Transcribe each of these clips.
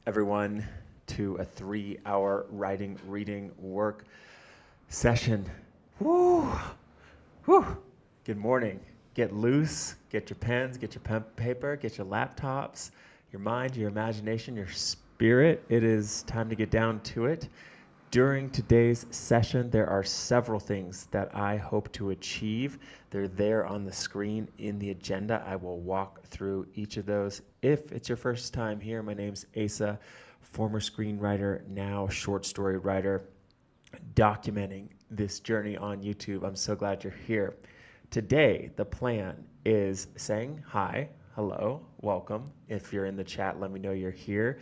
everyone, to a 3-hour writing, reading, work session. Woo! Woo! Good morning. Get loose, get your pens, get your paper, get your laptops, your mind, your imagination, your spirit. It is time to get down to it. During today's session, there are several things that I hope to achieve. They're there on the screen in the agenda. I will walk through each of those. If it's your first time here, my name's Asa, former screenwriter, now short story writer, documenting this journey on YouTube. I'm so glad you're here. Today, the plan is saying hi, hello, welcome. If you're in the chat, let me know you're here.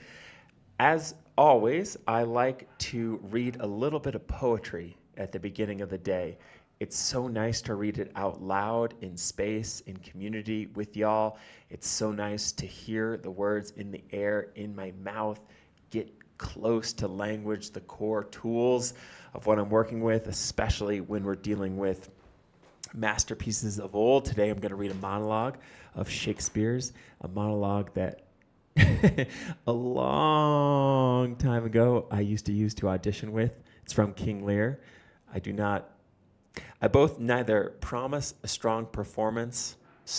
As always, I like to read a little bit of poetry at the beginning of the day. It's so nice to read it out loud in space, in community with y'all. It's so nice to hear the words in the air, in my mouth, get close to language, the core tools of what I'm working with, especially when we're dealing with masterpieces of old. Today I'm going to read a monologue of Shakespeare's, a monologue that a long time ago I used to use to audition with. It's from King Lear. I both neither promise a strong performance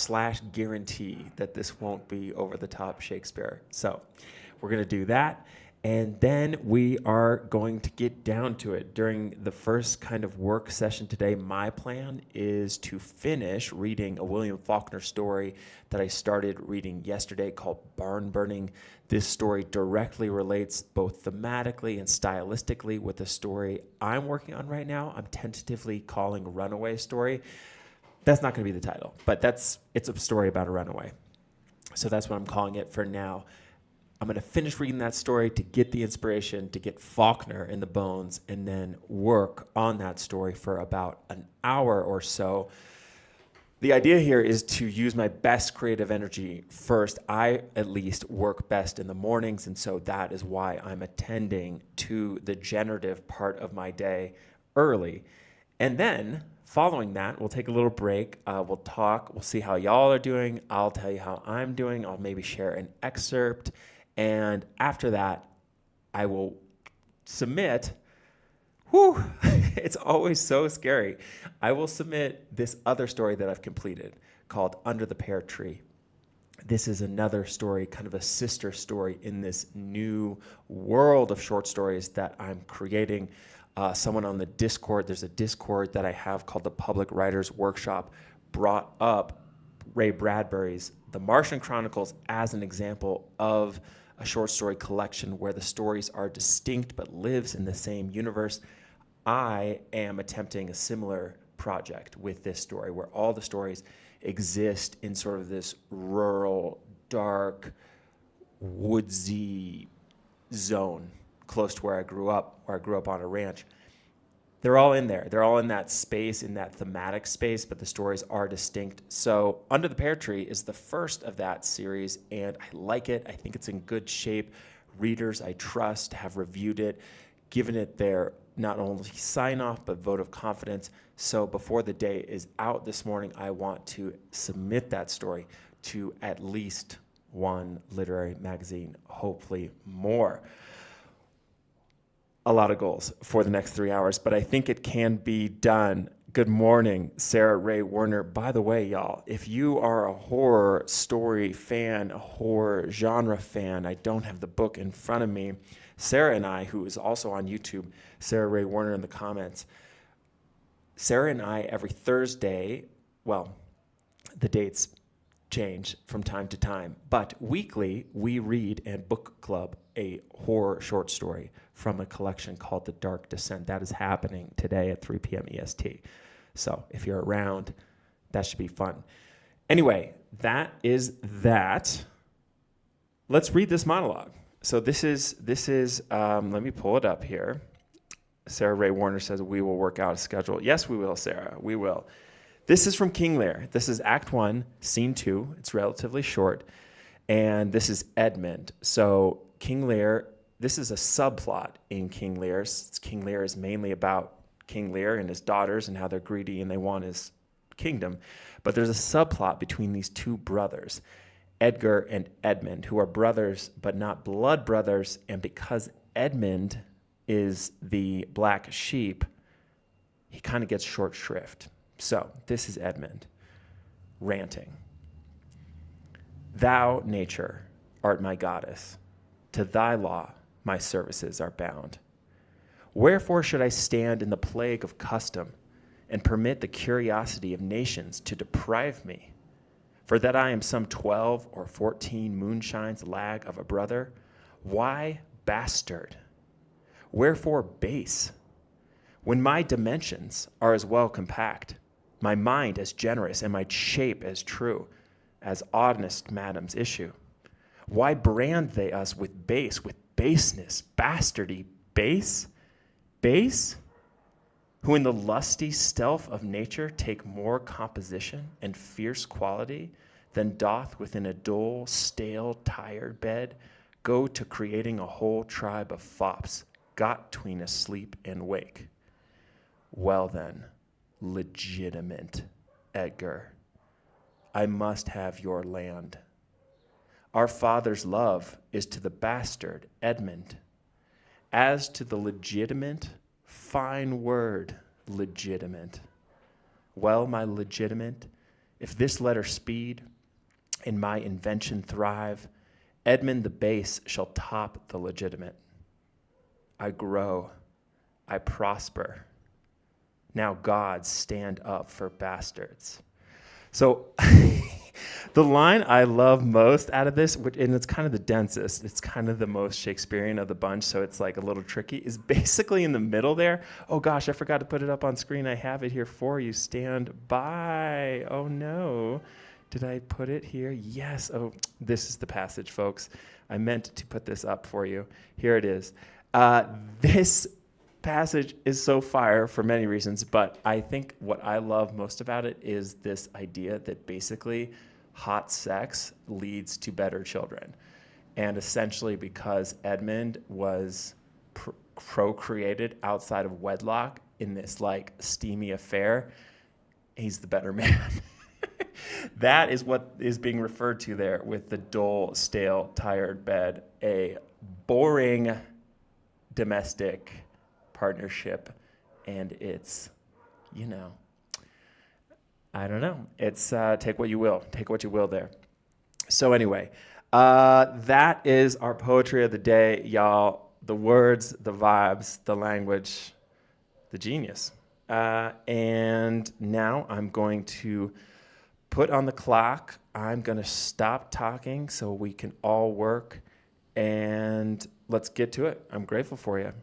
/ guarantee that this won't be over the top Shakespeare. So we're going to do that. And then we are going to get down to it. During the first kind of work session today, my plan is to finish reading a William Faulkner story that I started reading yesterday called Barn Burning. This story directly relates both thematically and stylistically with the story I'm working on right now. I'm tentatively calling Runaway Story. That's not going to be the title, but it's a story about a runaway. So that's what I'm calling it for now. I'm going to finish reading that story to get the inspiration, to get Faulkner in the bones, and then work on that story for about an hour or so. The idea here is to use my best creative energy first. I, at least, work best in the mornings, and so that is why I'm attending to the generative part of my day early. And then, following that, we'll take a little break. We'll talk. We'll see how y'all are doing. I'll tell you how I'm doing. I'll maybe share an excerpt. And after that, I will submit, it's always so scary. I will submit this other story that I've completed called Under the Pear Tree. This is another story, kind of a sister story in this new world of short stories that I'm creating. Someone on the Discord, there's a Discord that I have called the Public Writers Workshop, brought up Ray Bradbury's The Martian Chronicles as an example of a short story collection where the stories are distinct but lives in the same universe. I am attempting a similar project with this story where all the stories exist in sort of this rural, dark, woodsy zone close to where I grew up on a ranch. They're all in there. They're all in that space, in that thematic space, but the stories are distinct. So Under the Pear Tree is the first of that series, and I like it. I think it's in good shape. Readers I trust have reviewed it, given it their not only sign-off, but vote of confidence. So before the day is out this morning, I want to submit that story to at least one literary magazine, hopefully more. A lot of goals for the next 3 hours, but I think it can be done. Good morning, Sarah Ray Werner. By the way, y'all, if you are a horror story fan, a horror genre fan, I don't have the book in front of me. Sarah and I, who is also on YouTube, Sarah Ray Werner in the comments. Sarah and I, every Thursday, well, the dates change from time to time, but weekly we read and book club a horror short story from a collection called The Dark Descent. That is happening today at 3 p.m. EST. So if you're around, that should be fun. Anyway, that is that. Let's read this monologue. So this is let me pull it up here. Sarah Ray Warner says, we will work out a schedule. Yes, we will, Sarah, we will. This is from King Lear. This is Act 1, Scene 2. It's relatively short. And this is Edmund. So King Lear, this is a subplot in King Lear. King Lear is mainly about King Lear and his daughters and how they're greedy and they want his kingdom. But there's a subplot between these two brothers. Edgar and Edmund, who are brothers but not blood brothers, and because Edmund is the black sheep, he kind of gets short shrift. So this is Edmund ranting. Thou, nature, art my goddess. To thy law my services are bound. Wherefore should I stand in the plague of custom and permit the curiosity of nations to deprive me? For that I am some 12 or 14 moonshines lag of a brother, why bastard? Wherefore base? When my dimensions are as well compact, my mind as generous, and my shape as true, as honest madam's issue, why brand they us with base, with baseness, bastardy, base? Base? Who in the lusty stealth of nature take more composition and fierce quality than doth within a dull, stale, tired bed go to creating a whole tribe of fops got tween asleep and wake. Well then, legitimate Edgar, I must have your land. Our father's love is to the bastard Edmund. As to the legitimate, fine word, legitimate. Well, my legitimate, if this letter speed and my invention thrive, Edmund the base shall top the legitimate. I grow, I prosper. Now gods stand up for bastards. So the line I love most out of this, and it's kind of the densest, it's kind of the most Shakespearean of the bunch, so it's like a little tricky, is basically in the middle there. Oh gosh, I forgot to put it up on screen. I have it here for you. Stand by. Oh no. Did I put it here? Yes. Oh, this is the passage, folks. I meant to put this up for you. Here it is. This passage is so fire for many reasons, but I think what I love most about it is this idea that basically hot sex leads to better children. And essentially because Edmund was procreated outside of wedlock in this like steamy affair, he's the better man. That is what is being referred to there with the dull, stale, tired bed, a boring domestic partnership, and it's, I don't know. It's take what you will there. So anyway, that is our poetry of the day, y'all. The words, the vibes, the language, the genius. And now I'm going to put on the clock. I'm going to stop talking so we can all work, and let's get to it. I'm grateful for you.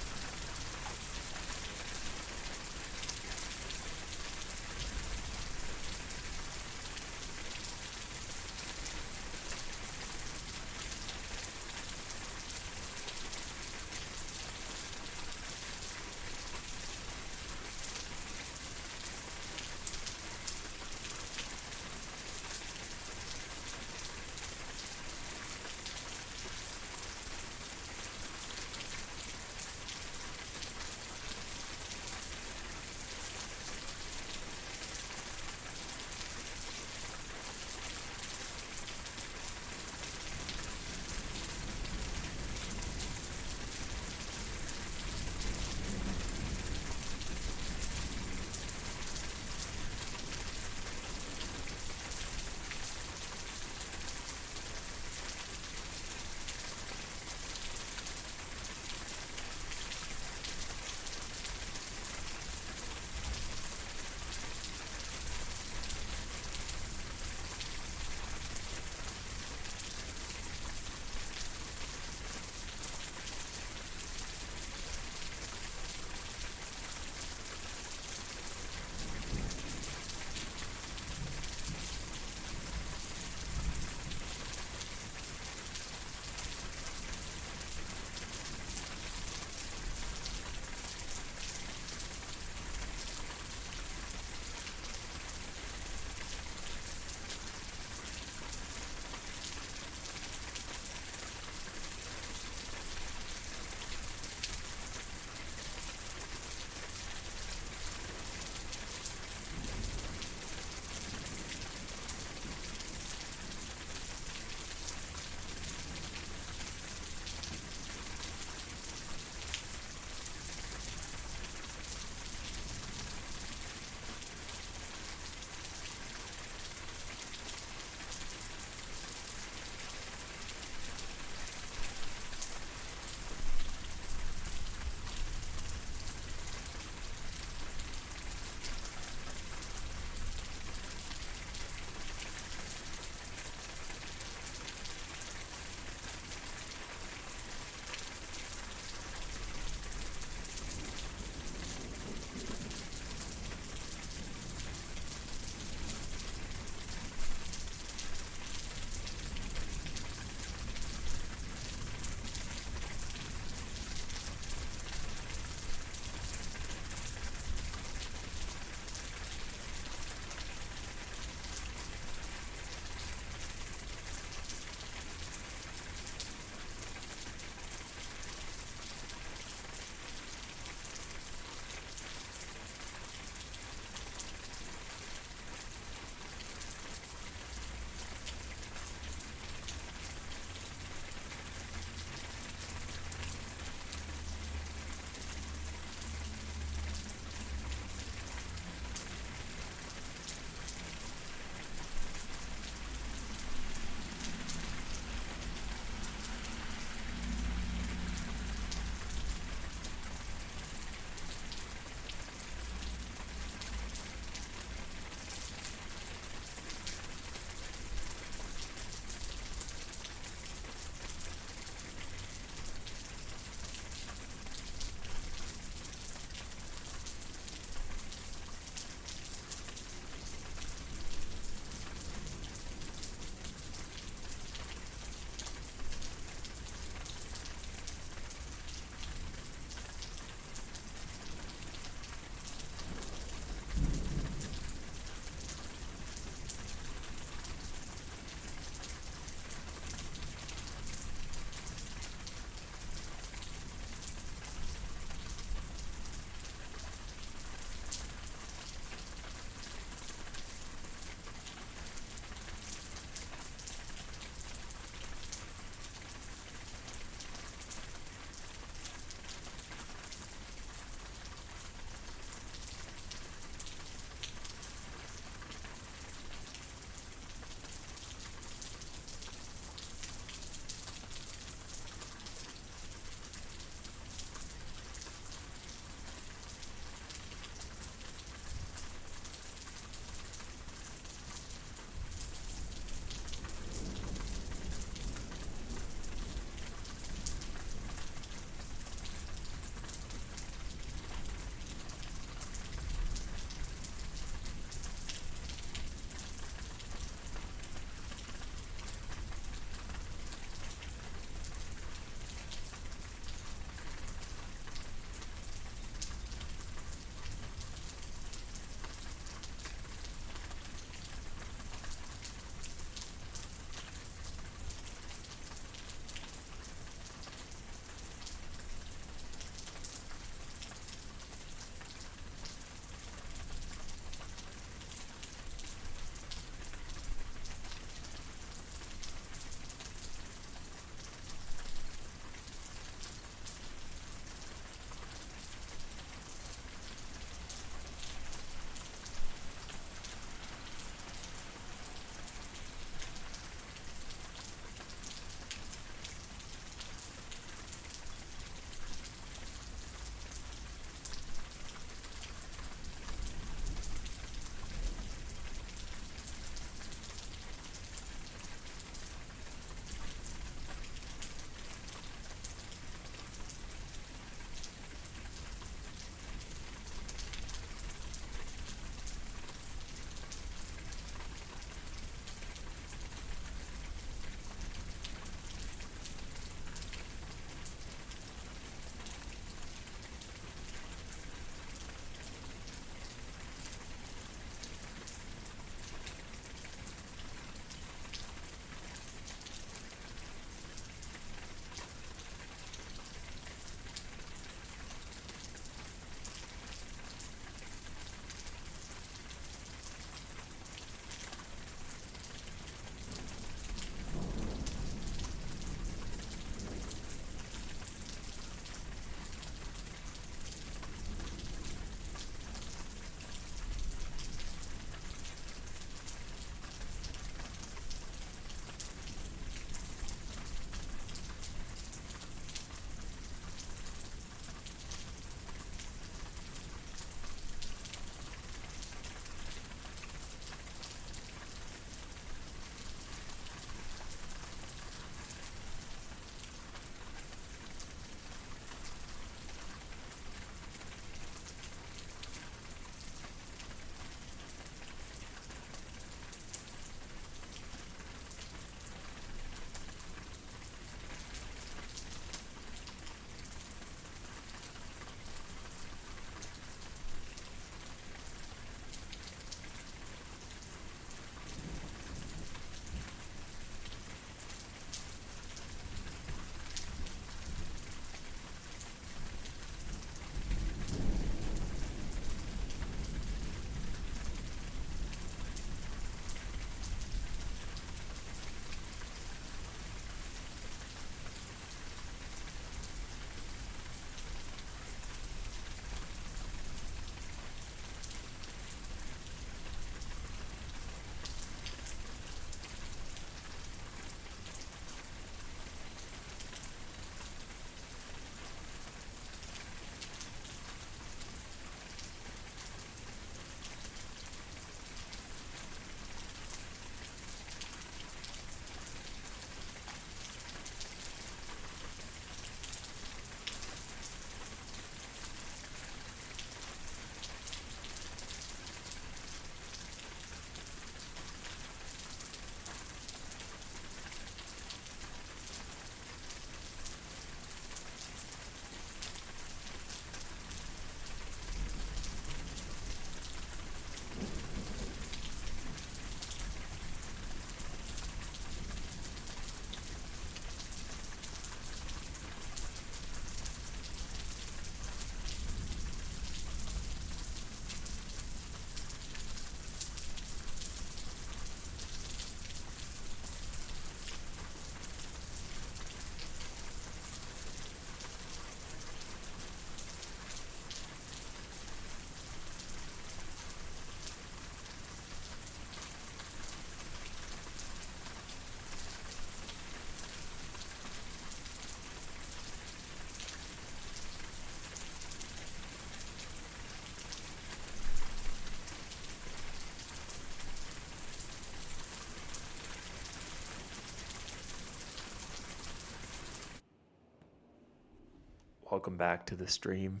Welcome back to the stream,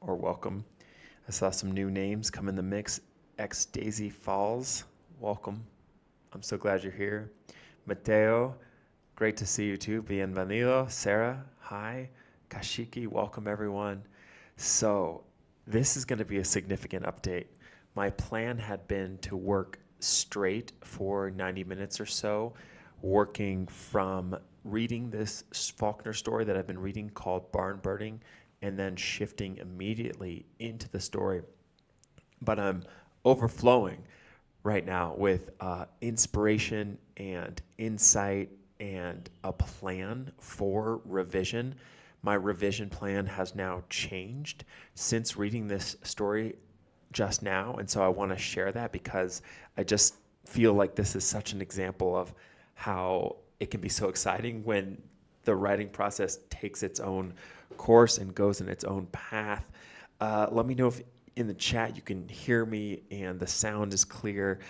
or welcome. I saw some new names come in the mix. X Daisy Falls, welcome. I'm so glad you're here. Mateo, great to see you too. Bienvenido. Sarah, hi. Kashiki, welcome everyone. So this is going to be a significant update. My plan had been to work straight for 90 minutes or so, working from reading this Faulkner story that I've been reading called Barn Burning, and then shifting immediately into the story. But I'm overflowing right now with inspiration and insight and a plan for revision. My revision plan has now changed since reading this story just now, and so I want to share that because I just feel like this is such an example of how it can be so exciting when the writing process takes its own course and goes in its own path. Let me know if in the chat you can hear me and the sound is clear.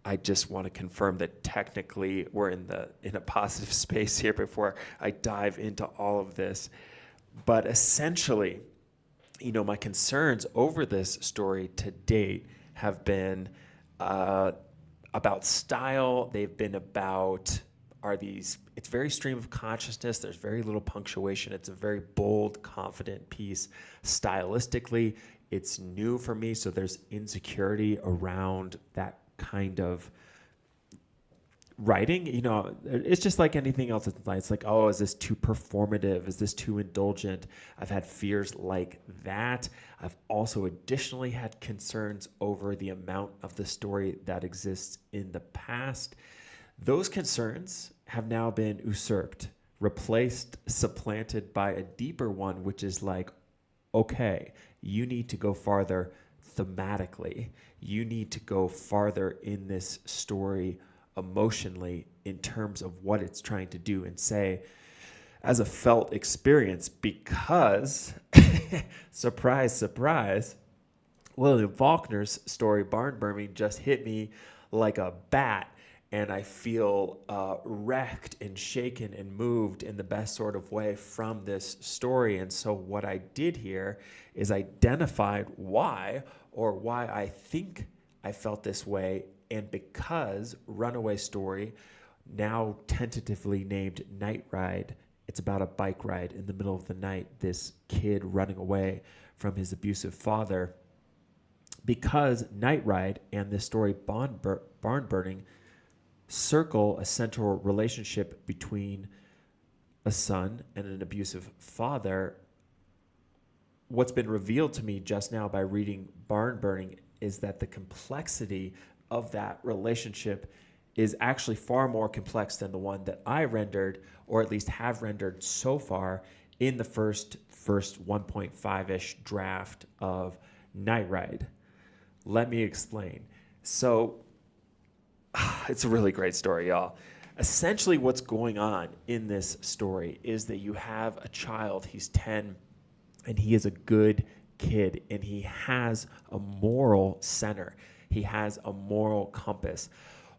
I just want to confirm that technically we're in a positive space here before I dive into all of this. But essentially, my concerns over this story to date have been about style. They've been about it's very stream of consciousness. There's very little punctuation. It's a very bold, confident piece. Stylistically, it's new for me, so there's insecurity around that kind of writing. It's just like anything else in life. It's like, oh, is this too performative? Is this too indulgent? I've had fears like that. I've also additionally had concerns over the amount of the story that exists in the past. Those concerns have now been usurped, replaced, supplanted by a deeper one, which is like, okay, you need to go farther thematically. You need to go farther in this story emotionally in terms of what it's trying to do and say as a felt experience, because surprise, surprise, William Faulkner's story, Barn Burning, just hit me like a bat. And I feel wrecked and shaken and moved in the best sort of way from this story. And so what I did here is identified why I think I felt this way. And because Runaway Story, now tentatively named Night Ride, it's about a bike ride in the middle of the night, this kid running away from his abusive father. Because Night Ride and this story, Barn Burning, circle a central relationship between a son and an abusive father, what's been revealed to me just now by reading Barn Burning is that the complexity of that relationship is actually far more complex than the one that I rendered, or at least have rendered so far in the first 1.5-ish draft of Night Ride. Let me explain. So it's a really great story, y'all. Essentially, what's going on in this story is that you have a child, he's 10, and he is a good kid, and he has a moral center. He has a moral compass,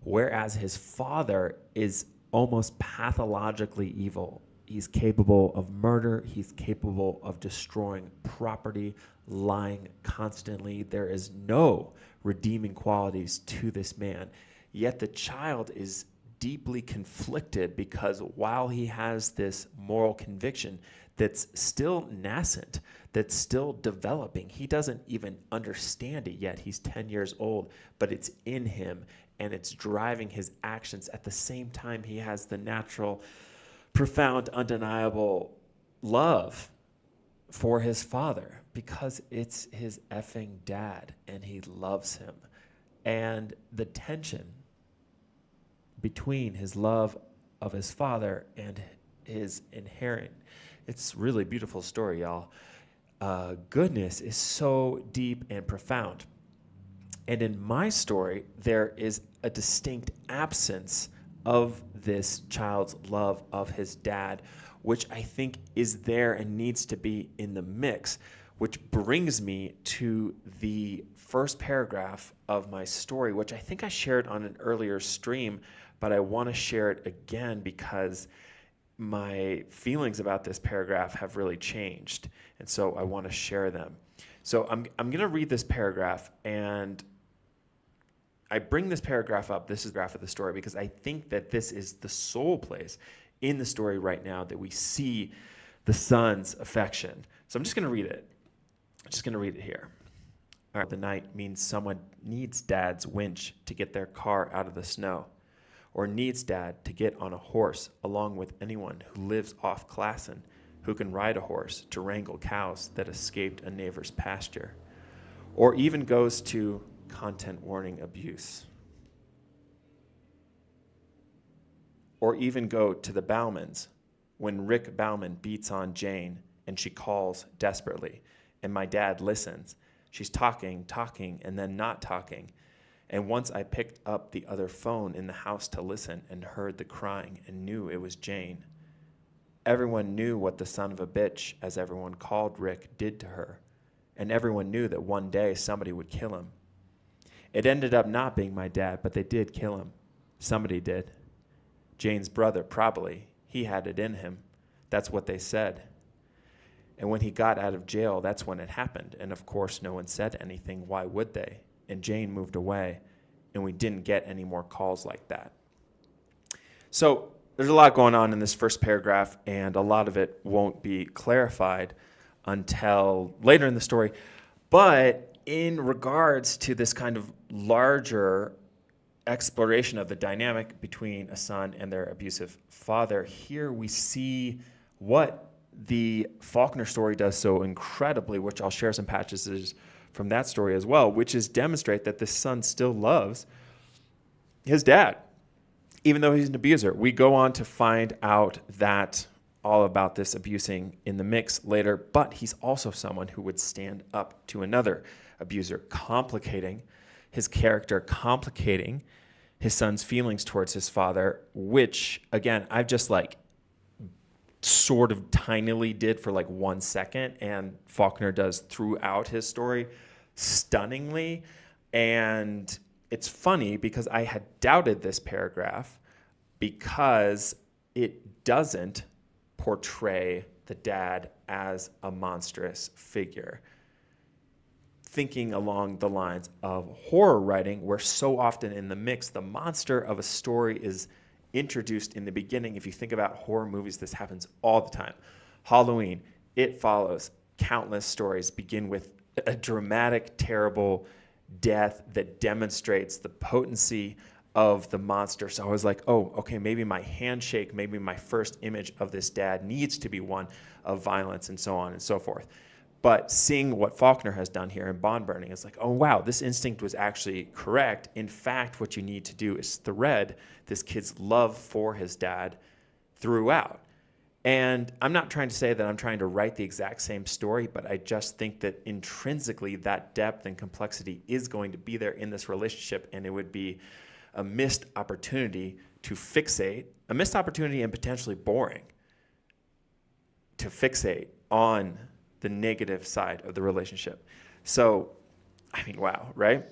whereas his father is almost pathologically evil. He's capable of murder. He's capable of destroying property, lying constantly. There is no redeeming qualities to this man. Yet the child is deeply conflicted because while he has this moral conviction that's still nascent, that's still developing, he doesn't even understand it yet. He's 10 years old, but it's in him and it's driving his actions. At the same time, he has the natural, profound, undeniable love for his father because it's his effing dad and he loves him. And the tension between his love of his father and his inherent, it's really beautiful story, y'all. Goodness is so deep and profound. And in my story, there is a distinct absence of this child's love of his dad, which I think is there and needs to be in the mix, which brings me to the first paragraph of my story, which I think I shared on an earlier stream, but I want to share it again because my feelings about this paragraph have really changed, and so I want to share them. So I'm going to read this paragraph, and I bring this paragraph up. This is the graph of the story because I think that this is the sole place in the story right now that we see the son's affection. So I'm just going to read it. I'm just going to read it here. All right, the night means someone needs dad's winch to get their car out of the snow, or needs dad to get on a horse along with anyone who lives off Classen, who can ride a horse to wrangle cows that escaped a neighbor's pasture, or even goes to content warning abuse, or even go to the Bauman's when Rick Bauman beats on Jane and she calls desperately, and my dad listens. She's talking, and then not talking. And once I picked up the other phone in the house to listen and heard the crying and knew it was Jane. Everyone knew what the son of a bitch, as everyone called Rick, did to her. And everyone knew that one day somebody would kill him. It ended up not being my dad, but they did kill him. Somebody did. Jane's brother, probably. He had it in him. That's what they said. And when he got out of jail, that's when it happened. And of course, no one said anything. Why would they? And Jane moved away, and we didn't get any more calls like that. So there's a lot going on in this first paragraph, and a lot of it won't be clarified until later in the story. But in regards to this kind of larger exploration of the dynamic between a son and their abusive father, here we see what the Faulkner story does so incredibly, which I'll share some passages from that story as well, which is demonstrate that the son still loves his dad, even though he's an abuser. We go on to find out that all about this abusing in the mix later, but he's also someone who would stand up to another abuser, complicating his character, complicating his son's feelings towards his father, which, again, I've just sort of tinily did for 1 second, and Faulkner does throughout his story stunningly. And it's funny because I had doubted this paragraph because it doesn't portray the dad as a monstrous figure. Thinking along the lines of horror writing, where so often in the mix, the monster of a story is introduced in the beginning. If you think about horror movies, this happens all the time. Halloween, It Follows, countless stories begin with a dramatic, terrible death that demonstrates the potency of the monster. So I was like, oh, okay, maybe my handshake, maybe my first image of this dad needs to be one of violence and so on and so forth. But seeing what Faulkner has done here in Bond Burning, it's like, oh, wow, this instinct was actually correct. In fact, what you need to do is thread this kid's love for his dad throughout. And I'm not trying to say that I'm trying to write the exact same story, but I just think that intrinsically that depth and complexity is going to be there in this relationship, and it would be a missed opportunity to fixate, a missed opportunity and potentially boring to fixate on the negative side of the relationship. So, I mean, wow, right?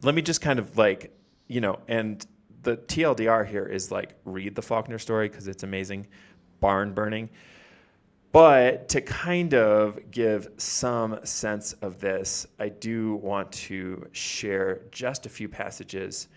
Let me just kind of and the TLDR here is read the Faulkner story because it's amazing, barn burning. But to kind of give some sense of this, I do want to share just a few passages,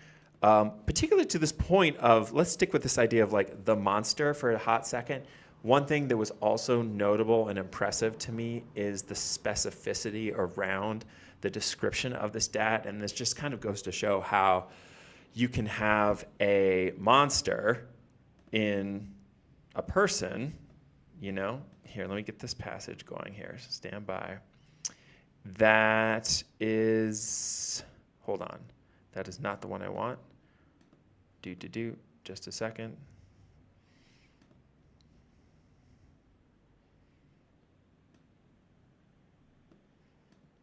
particularly to this point of, let's stick with this idea of the monster for a hot second. One thing that was also notable and impressive to me is the specificity around the description of this dad. And this just kind of goes to show how you can have a monster in a person, Here, let me get this passage going here. So stand by. That is, hold on. That is not the one I want. Just a second.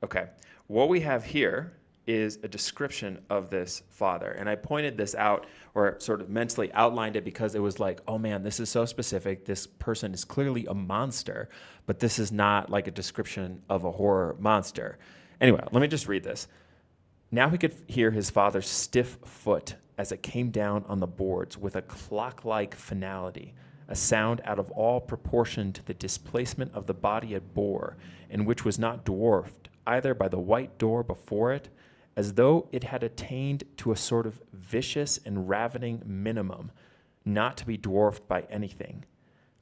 Okay, what we have here is a description of this father. And I pointed this out, or sort of mentally outlined it, because it was like, oh man, this is so specific. This person is clearly a monster, but this is not like a description of a horror monster. Anyway, let me just read this. Now he could hear his father's stiff foot as it came down on the boards with a clock-like finality, a sound out of all proportion to the displacement of the body it bore, and which was not dwarfed either by the white door before it, as though it had attained to a sort of vicious and ravening minimum, not to be dwarfed by anything.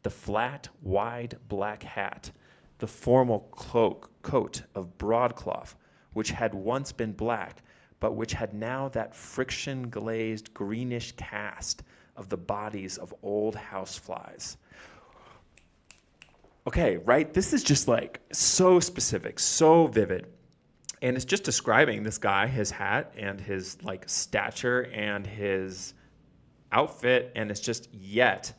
The flat, wide black hat, the formal coat of broadcloth, which had once been black, but which had now that friction-glazed greenish cast of the bodies of old houseflies. Okay, right? This is just like so specific, so vivid. And it's just describing this guy, his hat, and his like stature, and his outfit. And it's just, yet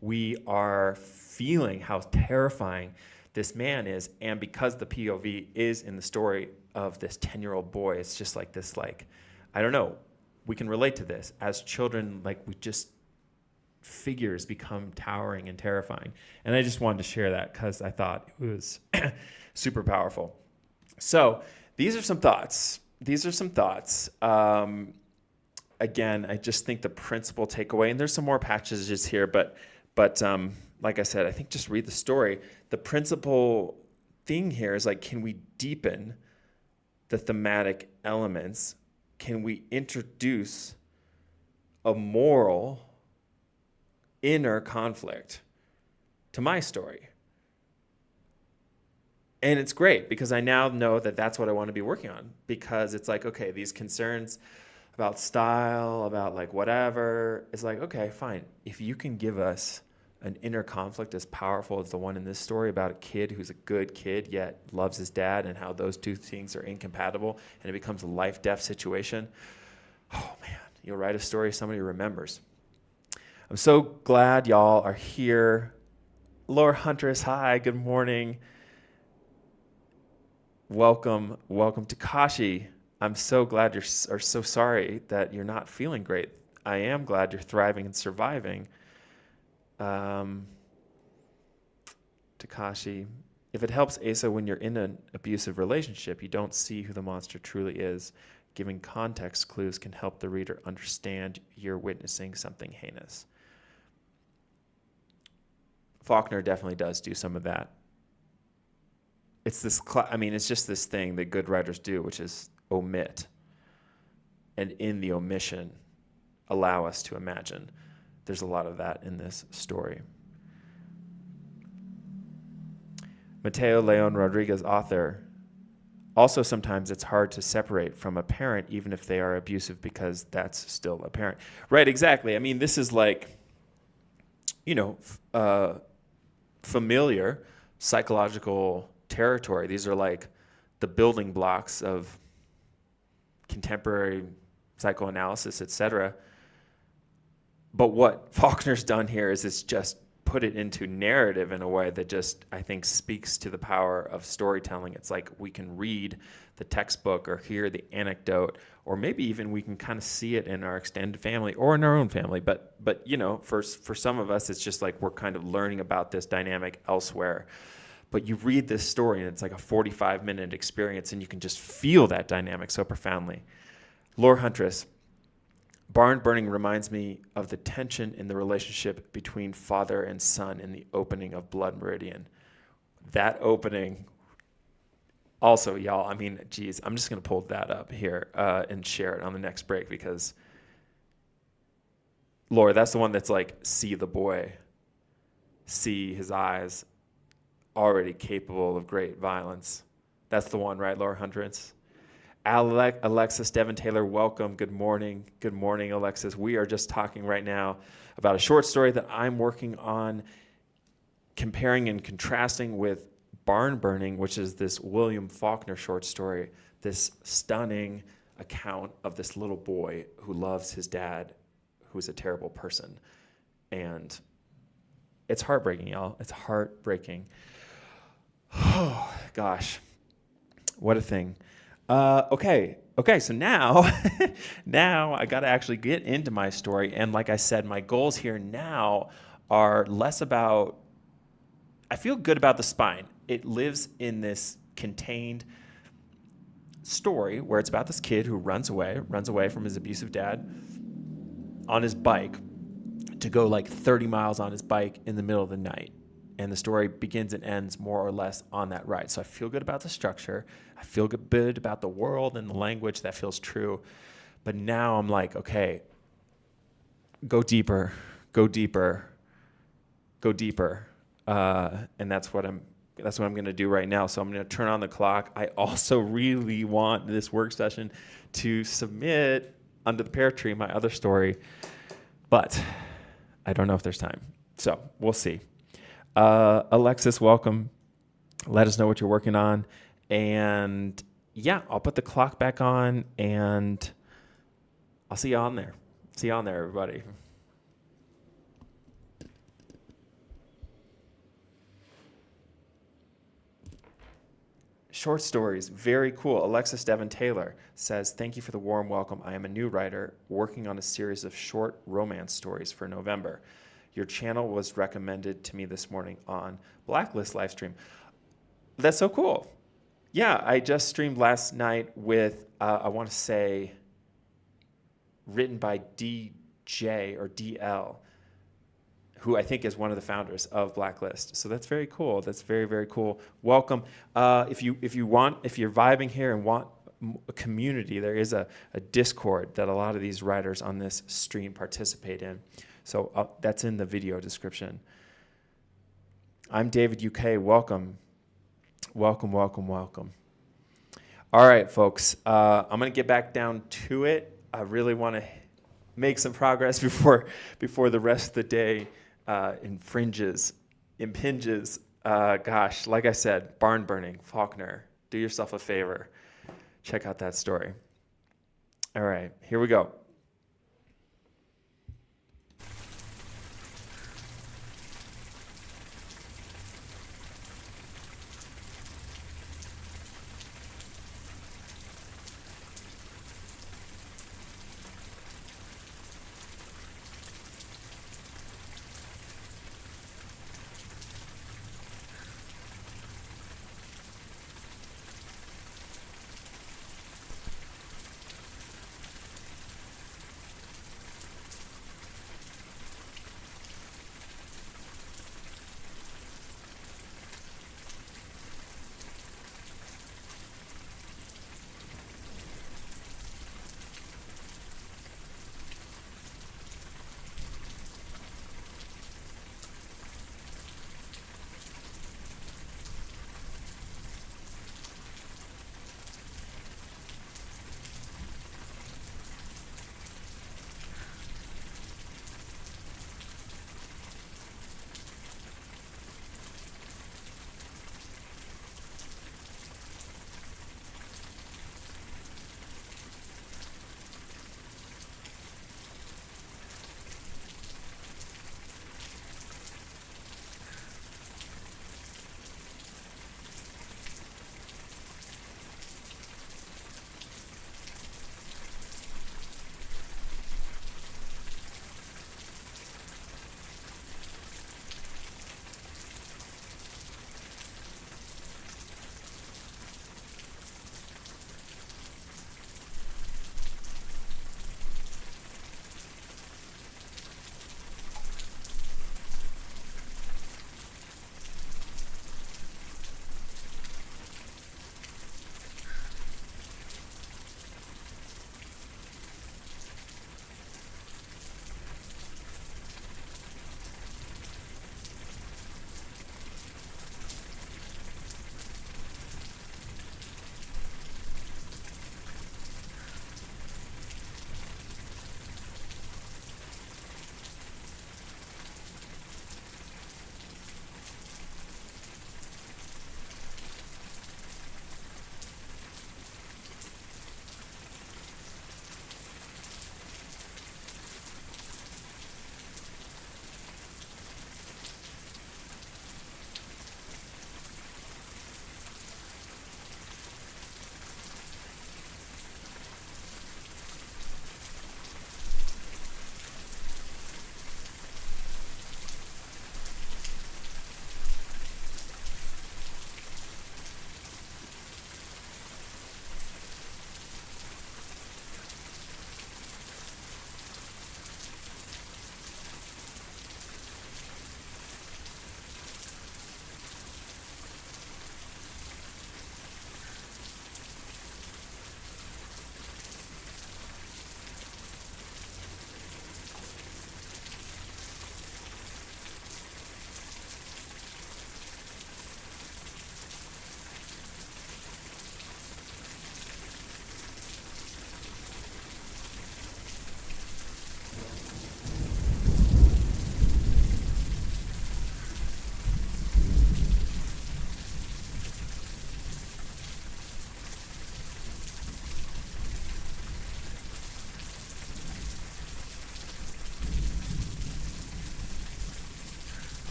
we are feeling how terrifying this man is. And because the POV is in the story of this 10-year-old boy, it's just like this, like, I don't know, we can relate to this. As children, like, we just, figures become towering and terrifying. And I just wanted to share that because I thought it was super powerful. So these are some thoughts. Again, I just think the principal takeaway, and there's some more passages here, but like I said, I think just read the story. The principal thing here is like, can we deepen the thematic elements? Can we introduce a moral inner conflict to my story? And it's great because I now know that that's what I want to be working on, because it's like, okay, these concerns about style, about like whatever, it's like, okay, fine. If you can give us an inner conflict as powerful as the one in this story about a kid who's a good kid yet loves his dad, and how those two things are incompatible and it becomes a life-death situation, oh man, you'll write a story somebody remembers. I'm so glad y'all are here. Laura Huntress, hi, good morning. Welcome Takashi. I'm so glad are so sorry that you're not feeling great. I am glad you're thriving and surviving. Takashi, if it helps, Asa, when you're in an abusive relationship, you don't see who the monster truly is. Giving context clues can help the reader understand you're witnessing something heinous. Faulkner definitely does do some of that. It's this, it's just this thing that good writers do, which is omit. And in the omission, allow us to imagine. There's a lot of that in this story. Mateo Leon Rodriguez, author. Also, sometimes it's hard to separate from a parent, even if they are abusive, because that's still a parent. Right, exactly. I mean, this is like, familiar psychological territory. These are like the building blocks of contemporary psychoanalysis, etc. But what Faulkner's done here is it's just put it into narrative in a way that just, I think, speaks to the power of storytelling. It's like we can read the textbook or hear the anecdote, or maybe even we can kind of see it in our extended family or in our own family. But for some of us, it's just like we're kind of learning about this dynamic elsewhere. But you read this story and it's like a 45-minute experience, and you can just feel that dynamic so profoundly. Laura Huntress, barn burning reminds me of the tension in the relationship between father and son in the opening of Blood Meridian. That opening, also, y'all, I'm just going to pull that up here and share it on the next break, because, Laura, that's the one that's like, see the boy, see his eyes, already capable of great violence. That's the one, right, Laura Huntress? Alexis Devon Taylor, welcome. Good morning. Good morning, Alexis. We are just talking right now about a short story that I'm working on, comparing and contrasting with Barn Burning, which is this William Faulkner short story, this stunning account of this little boy who loves his dad, who's a terrible person. And it's heartbreaking, y'all. It's heartbreaking. Oh, gosh. What a thing. Okay, so now I got to actually get into my story. And like I said, my goals here now are less about, I feel good about the spine. It lives in this contained story where it's about this kid who runs away from his abusive dad on his bike to go like 30 miles on his bike in the middle of the night. And the story begins and ends more or less on that ride. So I feel good about the structure. I feel good about the world and the language. That feels true. But now I'm like, okay, go deeper, go deeper, go deeper. And that's what I'm going to do right now. So I'm going to turn on the clock. I also really want this work session to submit Under the Pear Tree, my other story, but I don't know if there's time. So we'll see. Alexis, welcome. Let us know what you're working on. And yeah, I'll put the clock back on and I'll see you on there. See you on there, everybody. Short stories, very cool. Alexis Devon Taylor says, thank you for the warm welcome. I am a new writer working on a series of short romance stories for November. Your channel was recommended to me this morning on Blacklist livestream. That's so cool. Yeah, I just streamed last night with, I want to say, written by DJ or DL, who I think is one of the founders of Blacklist. So that's very cool. That's very, very cool. Welcome. If you're vibing here and want a community, there is a Discord that a lot of these writers on this stream participate in. So that's in the video description. I'm David UK. Welcome. Welcome, welcome, welcome. All right, folks. I'm going to get back down to it. I really want to make some progress before the rest of the day impinges. Gosh, like I said, barn burning, Faulkner. Do yourself a favor. Check out that story. All right, here we go.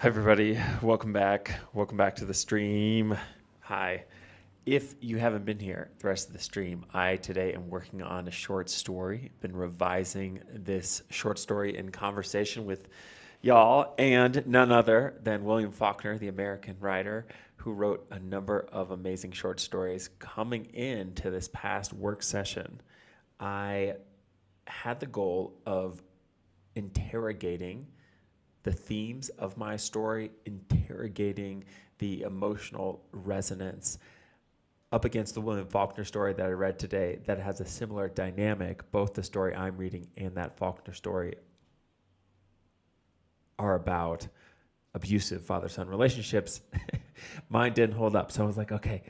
Hi, everybody. Welcome back. Welcome back to the stream. Hi. If you haven't been here the rest of the stream, I today am working on a short story. Been revising this short story in conversation with y'all and none other than William Faulkner, the American writer who wrote a number of amazing short stories. Coming into this past work session, I had the goal of interrogating the themes of my story, interrogating the emotional resonance up against the William Faulkner story that I read today that has a similar dynamic. Both the story I'm reading and that Faulkner story are about abusive father-son relationships. Mine didn't hold up. So I was like, okay,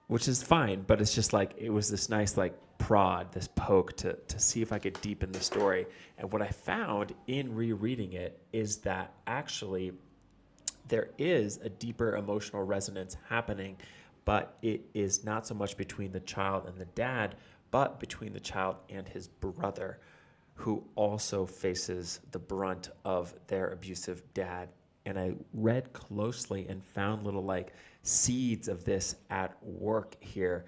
which is fine, but it's just like, it was this nice like prod, this poke to see if I could deepen the story. And what I found in rereading it is that actually there is a deeper emotional resonance happening, but it is not so much between the child and the dad, but between the child and his brother, who also faces the brunt of their abusive dad. And I read closely and found little like seeds of this at work here.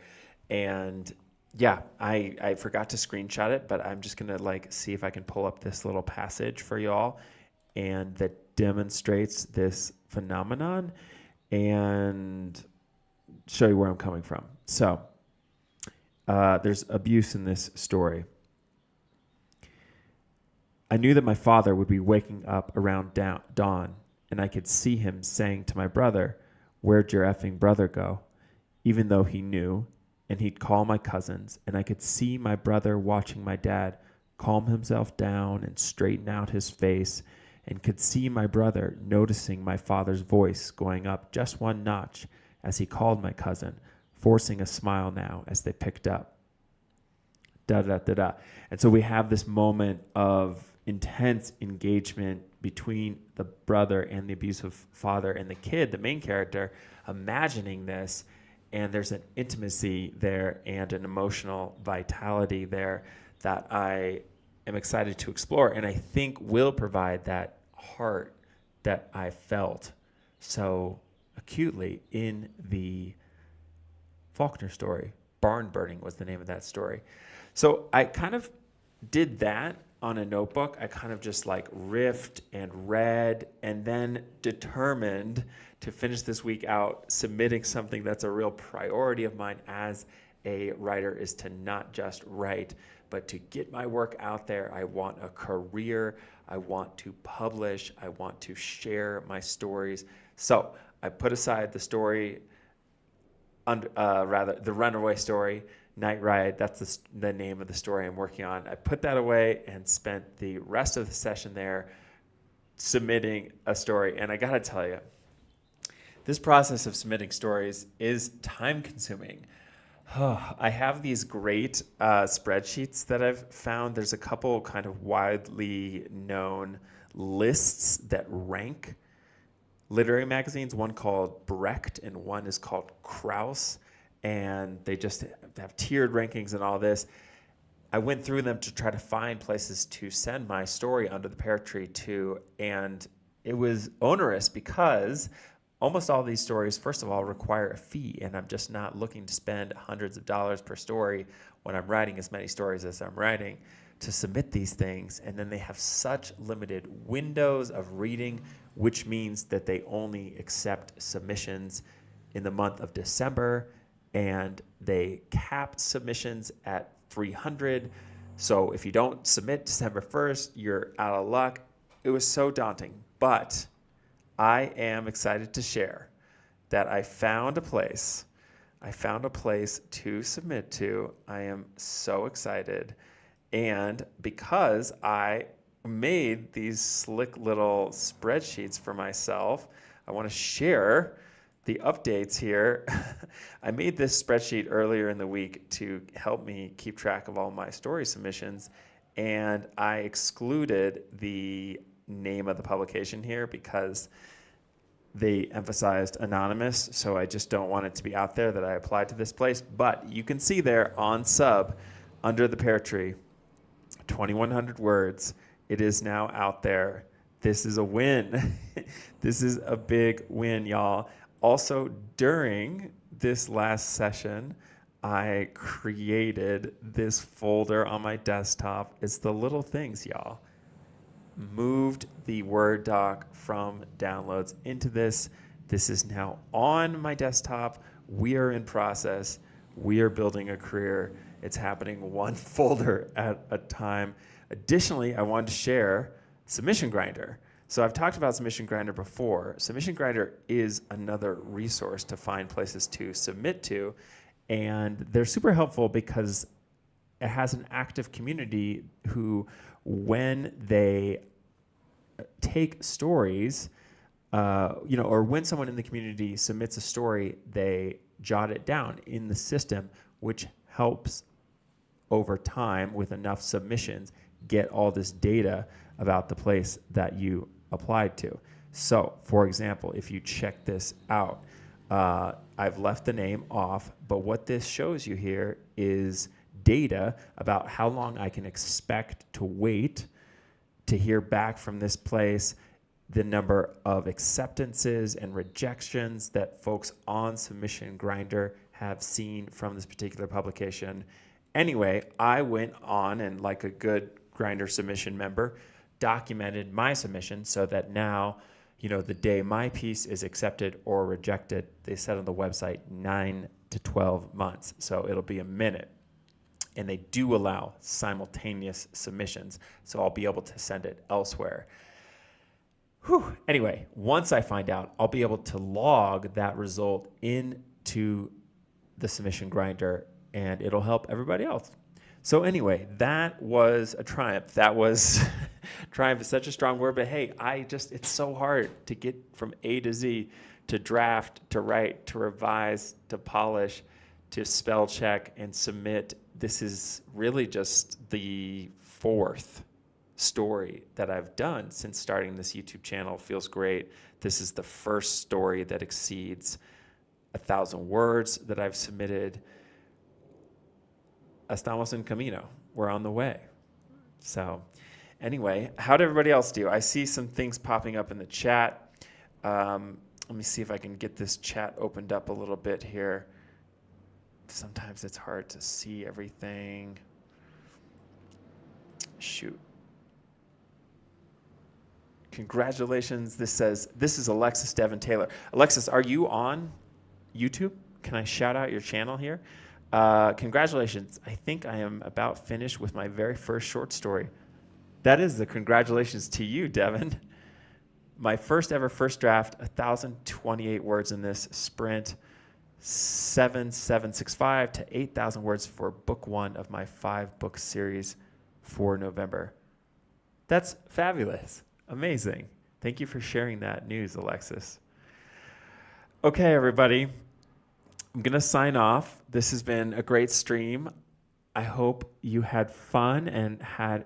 And yeah, I forgot to screenshot it, but I'm just gonna like see if I can pull up this little passage for y'all and that demonstrates this phenomenon and show you where I'm coming from. So there's abuse in this story. I knew that my father would be waking up around dawn, and I could see him saying to my brother, "Where'd your effing brother go?" Even though he knew, and he'd call my cousins, and I could see my brother watching my dad calm himself down and straighten out his face, and could see my brother noticing my father's voice going up just one notch as he called my cousin, forcing a smile now as they picked up. Da-da-da-da. And so we have this moment of intense engagement between the brother and the abusive father and the kid, the main character, imagining this. And there's an intimacy there and an emotional vitality there that I am excited to explore, and I think will provide that heart that I felt so acutely in the Faulkner story. Barn Burning was the name of that story. So I kind of did that on a notebook. I kind of just like riffed and read and then determined to finish this week out submitting something that's a real priority of mine as a writer, is to not just write, but to get my work out there. I want a career. I want to publish. I want to share my stories. So I put aside the story, the Runaway Story, Night Ride. That's the name of the story I'm working on. I put that away and spent the rest of the session there submitting a story. And I got to tell you, this process of submitting stories is time consuming. I have these great spreadsheets that I've found. There's a couple kind of widely known lists that rank literary magazines, one called Brecht and one is called Krauss, and they just have tiered rankings and all this. I went through them to try to find places to send my story under the Pear Tree to, and it was onerous because almost all these stories, first of all, require a fee, and I'm just not looking to spend hundreds of dollars per story when I'm writing as many stories as I'm writing to submit these things. And then they have such limited windows of reading, which means that they only accept submissions in the month of December, and they cap submissions at 300. So if you don't submit December 1st, you're out of luck. It was so daunting, but I am excited to share that I found a place. To submit to. I am so excited. And because I made these slick little spreadsheets for myself, I want to share the updates here. I made this spreadsheet earlier in the week to help me keep track of all my story submissions, and I excluded the name of the publication here because they emphasized anonymous, so I just don't want it to be out there that I applied to this place. But you can see there on sub, under the Pear Tree, 2,100 words. It is now out there. This is a win. This is a big win, y'all. Also, during this last session, I created this folder on my desktop. It's the little things, y'all. Moved the Word doc from downloads into this. This is now on my desktop. We are in process. We are building a career. It's happening one folder at a time. Additionally, I wanted to share Submission Grinder. So I've talked about Submission Grinder before. Submission Grinder is another resource to find places to submit to. And they're super helpful because it has an active community who, when they take stories, or when someone in the community submits a story, they jot it down in the system, which helps over time with enough submissions get all this data about the place that you applied to. So, for example, if you check this out, I've left the name off, but what this shows you here is data about how long I can expect to wait to hear back from this place, the number of acceptances and rejections that folks on Submission Grinder have seen from this particular publication. Anyway, I went on and, like a good Grinder submission member, documented my submission so that now, the day my piece is accepted or rejected, they said on the website 9 to 12 months. So it'll be a minute. And they do allow simultaneous submissions, so I'll be able to send it elsewhere. Anyway, once I find out, I'll be able to log that result into the Submission Grinder, and it'll help everybody else. So anyway, that was a triumph. That was triumph is such a strong word, but hey, it's so hard to get from A to Z, to draft, to write, to revise, to polish, to spell check and submit. This is really just the fourth story that I've done since starting this YouTube channel. Feels great. This is the first story that exceeds 1,000 words that I've submitted. Estamos en camino. We're on the way. So anyway, how'd everybody else do? I see some things popping up in the chat. Let me see if I can get this chat opened up a little bit here. Sometimes it's hard to see everything. Shoot. Congratulations. This is Alexis Devin Taylor. Alexis, are you on YouTube? Can I shout out your channel here? Congratulations. I think I am about finished with my very first short story. That is the congratulations to you, Devin. My first ever first draft, 1,028 words in this sprint, 7,765 to 8,000 words for book one of my 5-book series for November. That's fabulous. Amazing. Thank you for sharing that news, Alexis. Okay, everybody. I'm going to sign off. This has been a great stream. I hope you had fun and had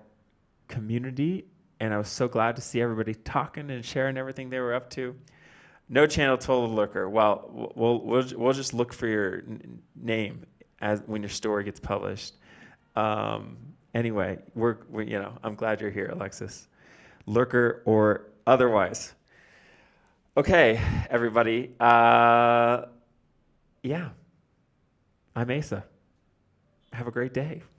community, and I was so glad to see everybody talking and sharing everything they were up to. No channel told the lurker. Well, we'll just look for your name when your story gets published. Anyway, I'm glad you're here, Alexis, lurker or otherwise. Okay, everybody. Yeah, I'm Asa. Have a great day.